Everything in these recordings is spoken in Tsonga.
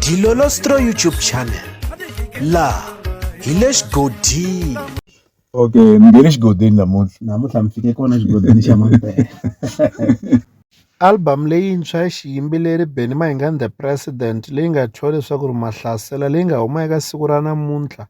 Dilolostro YouTube channel la hi le xigodini. Okay, ni nge le xigodini namuntlha mi fike kona xigodini xa mampela. Album leyintshwa ya xiyimbeleri Benny Mayengani The President leyi nga thyiwa leswaku Mahlasela leyi nga huma eka siku ra namuntlha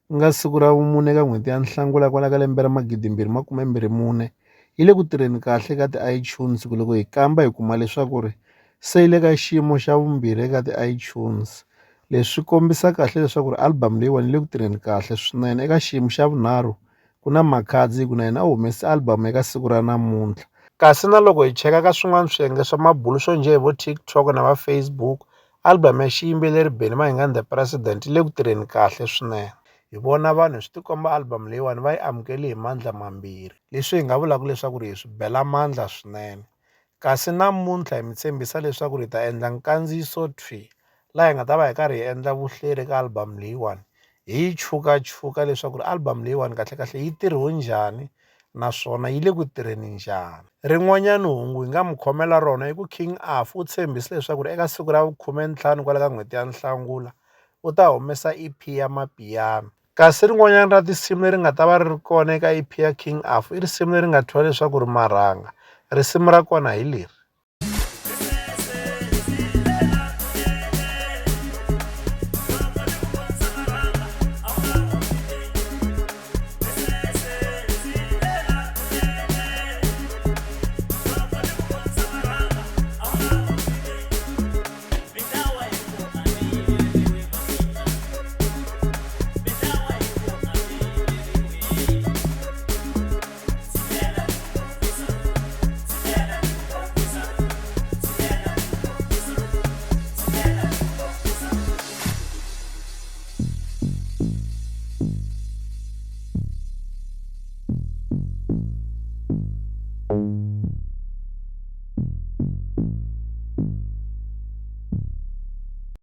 ku nga siku ra vumune eka n'hweti ya Nhlangula kwala ka lembe ra 2024 yi le ku tirheni kahle eka ti-iTunes loko hi kamba hi kuma leswaku se yi le ka xiyimo xa vumbirhi eka ti-iTunes. Leswi swi kombisa kahle leswaku album leyiwani yi le ku tirheni kahle swinene. Eka xiyimo xa vunharhu ku na Makhadzi na yena a humese album eka siku ra namuntlha. Kasi na loko hi cheka ka swin'wana swiyenge swa mabulu swo njhe hi vo TikTok na va Facebook, album ya xiyimbeleri Benny Mayengani The President yi le ku tirheni kahle swinene. Hi vona vanhu swi tikomba album leyiwani va yi amukele hi mandla mambirhi, leswi hi nga vulaka leswaku hi swi bela mandla swinene. Kasi namuntlha hi mi tshembisa leswaku hi ta endla nkandziyiso thwi laha hi nga ta va hi karhi hi endla vuhleri ka album leyiwani, hi yi chukachuka leswaku album leyiwani kahlekahle yi tirhiwe njhani naswona yi le ku tirheni njhani. Rin'wanyana hungu hi nga mi khomela rona i ku King Afro u tshembise leswaku eka siku ra 15 kwala ka n'hweti ya Nhlangula u ta humesa EP ya Mapiyano. Kasi rin'wanyana ra tinsimu leri nga ta va ri ri kona eka EP ya King Afro i risimu leri nga thyiwa leswaku Marhanga. Risimu ra kona hi leri.